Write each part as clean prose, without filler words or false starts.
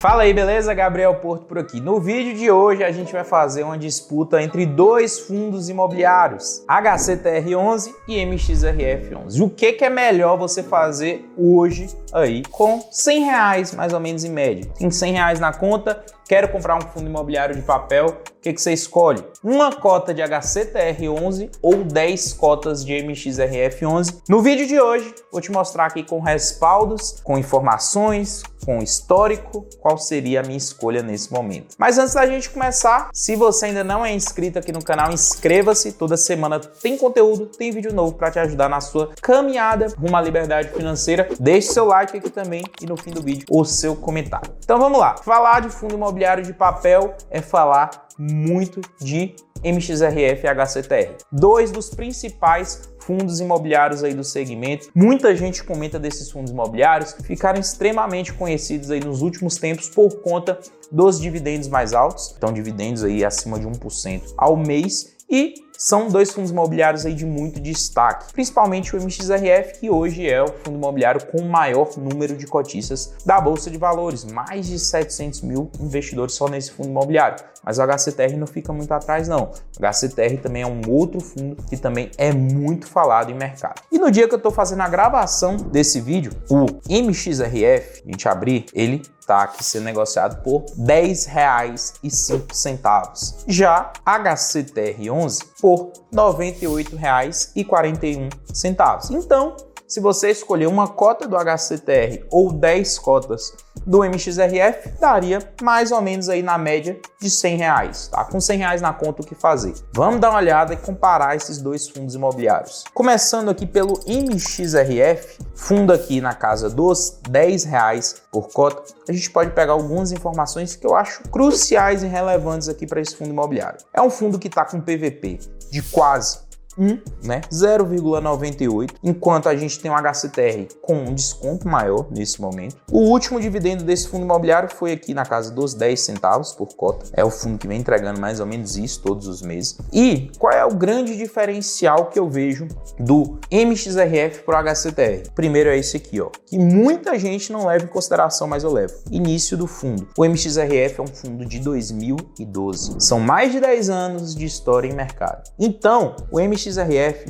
Fala aí, beleza? Gabriel Porto por aqui. No vídeo de hoje a gente vai fazer uma disputa entre dois fundos imobiliários, HCTR11 e MXRF11. O que é melhor você fazer hoje aí com R$100 mais ou menos em média? Tem R$100 na conta, quero comprar um fundo imobiliário de papel, o que você escolhe? Uma cota de HCTR11 ou 10 cotas de MXRF11? No vídeo de hoje vou te mostrar aqui com respaldos, com informações, com histórico, qual seria a minha escolha nesse momento. Mas antes da gente começar, se você ainda não é inscrito aqui no canal, inscreva-se. Toda semana tem conteúdo, tem vídeo novo para te ajudar na sua caminhada rumo à liberdade financeira. Deixe seu like aqui também e no fim do vídeo o seu comentário. Então vamos lá. Falar de fundo imobiliário de papel é falar muito de MXRF e HCTR, dois dos principais fundos imobiliários aí do segmento. Muita gente comenta desses fundos imobiliários que ficaram extremamente conhecidos aí nos últimos tempos por conta dos dividendos mais altos, então dividendos aí acima de 1% ao mês, e são dois fundos imobiliários aí de muito destaque, principalmente o MXRF, que hoje é o fundo imobiliário com o maior número de cotistas da Bolsa de Valores, mais de 700 mil investidores só nesse fundo imobiliário. Mas o HCTR não fica muito atrás não. O HCTR também é um outro fundo que também é muito falado em mercado. E no dia que eu estou fazendo a gravação desse vídeo, o MXRF, a gente abrir, ele está aqui sendo negociado por R$10,05. Já HCTR11 por R$98,41. Então, se você escolher uma cota do HCTR ou 10 cotas do MXRF, daria mais ou menos aí na média de R$100, tá? Com R$100 na conta, o que fazer? Vamos dar uma olhada e comparar esses dois fundos imobiliários. Começando aqui pelo MXRF, fundo aqui na casa dos R$10 por cota, a gente pode pegar algumas informações que eu acho cruciais e relevantes aqui para esse fundo imobiliário. É um fundo que está com PVP de quase 0,98, enquanto a gente tem um HCTR com um desconto maior nesse momento. O último dividendo desse fundo imobiliário foi aqui na casa dos 10 centavos por cota. É o fundo que vem entregando mais ou menos isso todos os meses. E qual é o grande diferencial que eu vejo do MXRF para o HCTR? Primeiro é esse aqui, ó, que muita gente não leva em consideração, mas eu levo. Início do fundo. O MXRF é um fundo de 2012. São mais de 10 anos de história em mercado. Então, o MXRF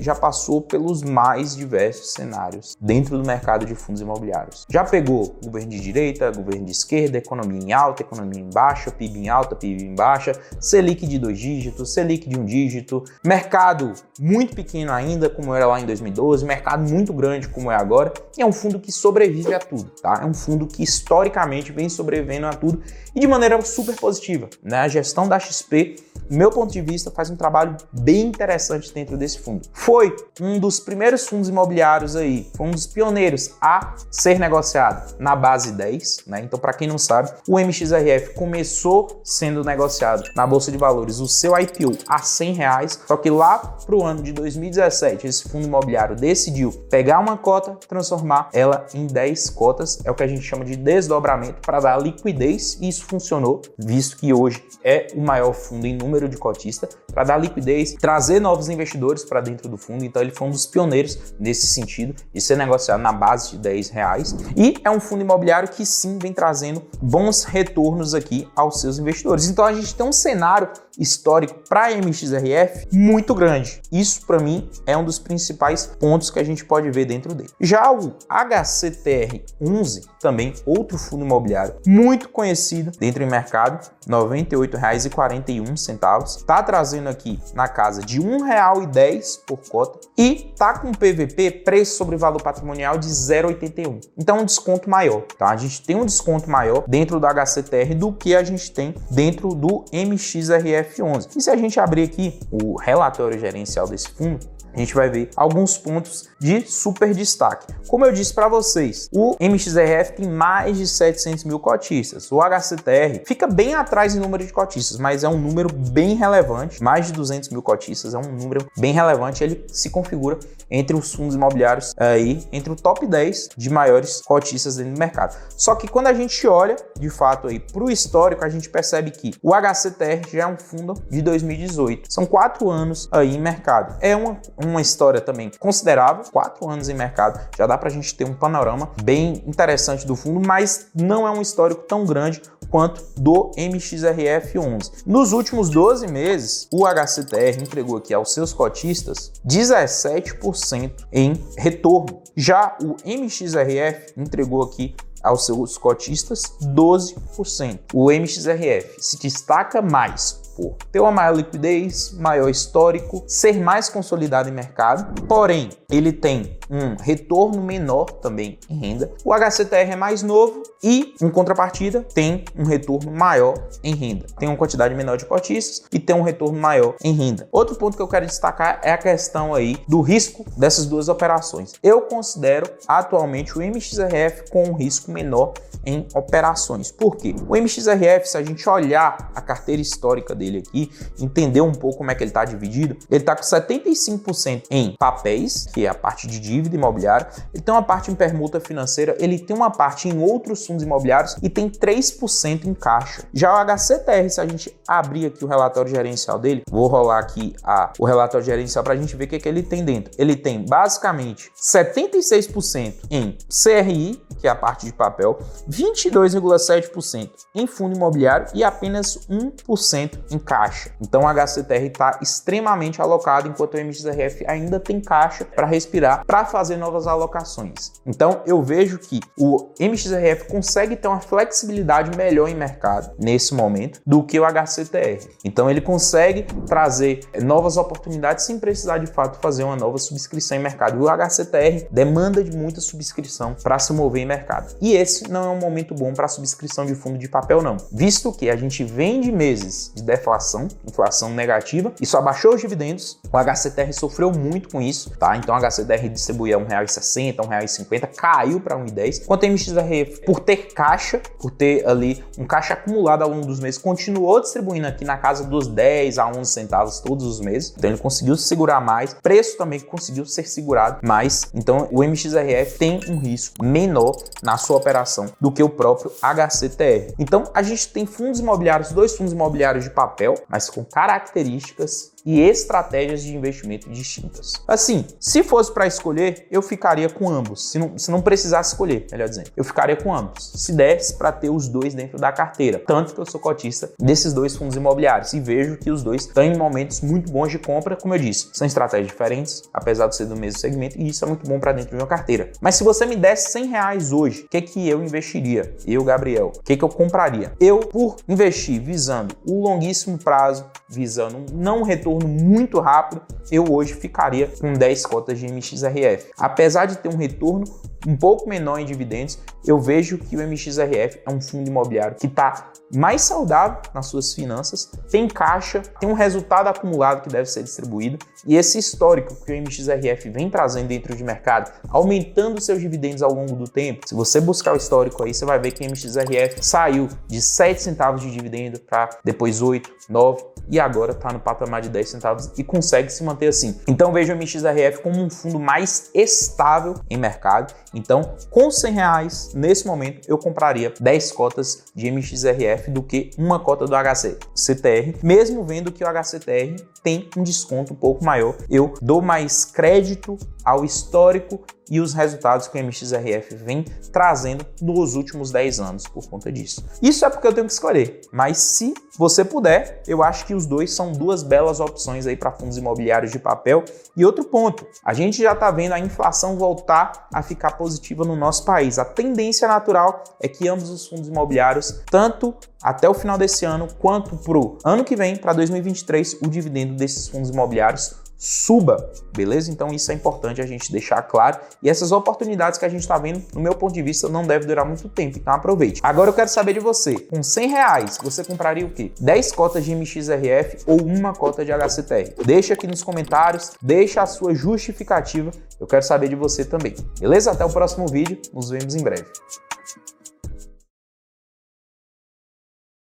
já passou pelos mais diversos cenários dentro do mercado de fundos imobiliários. Já pegou governo de direita, governo de esquerda, economia em alta, economia em baixa, PIB em alta, PIB em baixa, Selic de 2 dígitos, Selic de 1 dígito, mercado muito pequeno ainda, como era lá em 2012, mercado muito grande, como é agora, e é um fundo que sobrevive a tudo, tá? É um fundo que historicamente vem sobrevivendo a tudo e de maneira super positiva, né? A gestão da XP, do meu ponto de vista, faz um trabalho bem interessante dentro desse fundo. Foi um dos primeiros fundos imobiliários aí, foi um dos pioneiros a ser negociado na base 10, né? Então, para quem não sabe, o MXRF começou sendo negociado na Bolsa de Valores, o seu IPO a R$100, só que lá para o ano de 2017, esse fundo imobiliário decidiu pegar uma cota, transformar ela em 10 cotas, é o que a gente chama de desdobramento, para dar liquidez, e isso funcionou, visto que hoje é o maior fundo em número de cotistas, para dar liquidez, trazer novos investidores para dentro do fundo. Então ele foi um dos pioneiros nesse sentido de ser negociado na base de R$10, e é um fundo imobiliário que sim vem trazendo bons retornos aqui aos seus investidores. Então a gente tem um cenário histórico para a MXRF muito grande. Isso para mim é um dos principais pontos que a gente pode ver dentro dele. Já o HCTR11, também outro fundo imobiliário muito conhecido dentro do mercado, R$98,41, está trazendo aqui na casa de R$1,10 por cota e tá com PVP, preço sobre valor patrimonial, de 0,81. Então um desconto maior, tá? A gente tem um desconto maior dentro do HCTR do que a gente tem dentro do MXRF11. E se a gente abrir aqui o relatório gerencial desse fundo, a gente vai ver alguns pontos de super destaque. Como eu disse para vocês, o MXRF tem mais de 700 mil cotistas. O HCTR fica bem atrás em número de cotistas, mas é um número bem relevante. Mais de 200 mil cotistas é um número bem relevante. Ele se configura entre os fundos imobiliários aí, entre o top 10 de maiores cotistas dentro do mercado. Só que quando a gente olha, de fato, aí para o histórico, a gente percebe que o HCTR já é um fundo de 2018. São 4 anos aí em mercado. É uma uma história também considerável, 4 anos em mercado, já dá pra gente ter um panorama bem interessante do fundo, mas não é um histórico tão grande quanto do MXRF11. Nos últimos 12 meses, o HCTR entregou aqui aos seus cotistas 17% em retorno. Já o MXRF entregou aqui aos seus cotistas 12%. O MXRF se destaca mais por ter uma maior liquidez, maior histórico, ser mais consolidado em mercado, porém ele tem um retorno menor também em renda. O HCTR é mais novo e, em contrapartida, tem um retorno maior em renda. Tem uma quantidade menor de cotistas e tem um retorno maior em renda. Outro ponto que eu quero destacar é a questão aí do risco dessas duas operações. Eu considero atualmente o MXRF com um risco menor em operações. Por quê? O MXRF, se a gente olhar a carteira histórica dele aqui, entender um pouco como é que ele está dividido, ele está com 75% em papéis, que é a parte de dívida imobiliária, ele tem uma parte em permuta financeira, ele tem uma parte em outros fundos imobiliários e tem 3% em caixa. Já o HCTR, se a gente abrir aqui o relatório gerencial dele, vou rolar aqui o relatório gerencial para a gente ver o que ele tem dentro. Ele tem basicamente 76% em CRI, que é a parte de papel, 22,7% em fundo imobiliário e apenas 1% em caixa. Então o HCTR está extremamente alocado, enquanto o MXRF ainda tem caixa para respirar, para fazer novas alocações. Então eu vejo que o MXRF consegue ter uma flexibilidade melhor em mercado nesse momento do que o HCTR. Então ele consegue trazer novas oportunidades sem precisar de fato fazer uma nova subscrição em mercado. E o HCTR demanda de muita subscrição para se mover em mercado. E esse não é um momento bom para subscrição de fundo de papel não, visto que a gente vem de meses de deflação, inflação negativa, isso abaixou os dividendos, o HCTR sofreu muito com isso, tá? Então o HCTR distribuía R$1,60, R$1,50, caiu para R$1,10, enquanto o MXRF, por ter caixa, por ter ali um caixa acumulado ao longo dos meses, continuou distribuindo aqui na casa dos 10 a 11 centavos todos os meses, então ele conseguiu segurar mais, preço também conseguiu ser segurado mais, então o MXRF tem um risco menor na sua operação do que o próprio HCTR. Então a gente tem fundos imobiliários, dois fundos imobiliários de papel, mas com características e estratégias de investimento distintas. Assim, se fosse para escolher, eu ficaria com ambos. Se não precisasse escolher, melhor dizendo, eu ficaria com ambos. Se desse para ter os dois dentro da carteira. Tanto que eu sou cotista desses dois fundos imobiliários e vejo que os dois estão em momentos muito bons de compra, como eu disse. São estratégias diferentes, apesar de ser do mesmo segmento, e isso é muito bom para dentro de uma carteira. Mas se você me desse R$100 hoje, o que eu investiria? Eu, Gabriel, o que eu compraria? Eu, por investir visando o longuíssimo prazo, visando não um retorno muito rápido, eu hoje ficaria com 10 cotas de MXRF. Apesar de ter um retorno um pouco menor em dividendos, eu vejo que o MXRF é um fundo imobiliário que está mais saudável nas suas finanças, tem caixa, tem um resultado acumulado que deve ser distribuído, e esse histórico que o MXRF vem trazendo dentro de mercado, aumentando seus dividendos ao longo do tempo. Se você buscar o histórico aí, você vai ver que o MXRF saiu de 7 centavos de dividendo para depois 8, 9 e agora está no patamar de 10 centavos e consegue se manter assim. Então vejo o MXRF como um fundo mais estável em mercado. Então, com R$100 nesse momento, eu compraria 10 cotas de MXRF do que uma cota do HCTR, mesmo vendo que o HCTR tem um desconto um pouco maior. Eu dou mais crédito ao histórico e os resultados que o MXRF vem trazendo nos últimos 10 anos por conta disso. Isso é porque eu tenho que escolher, mas se você puder, eu acho que os dois são duas belas opções aí para fundos imobiliários de papel. E outro ponto, a gente já está vendo a inflação voltar a ficar positiva no nosso país. A tendência natural é que ambos os fundos imobiliários, tanto até o final desse ano quanto para o ano que vem, para 2023, o dividendo desses fundos imobiliários suba, beleza? Então isso é importante a gente deixar claro, e essas oportunidades que a gente está vendo, no meu ponto de vista, não deve durar muito tempo, então aproveite. Agora eu quero saber de você, com R$100 você compraria o quê? 10 cotas de MXRF ou uma cota de HCTR? Deixa aqui nos comentários, deixa a sua justificativa, eu quero saber de você também, beleza? Até o próximo vídeo, nos vemos em breve.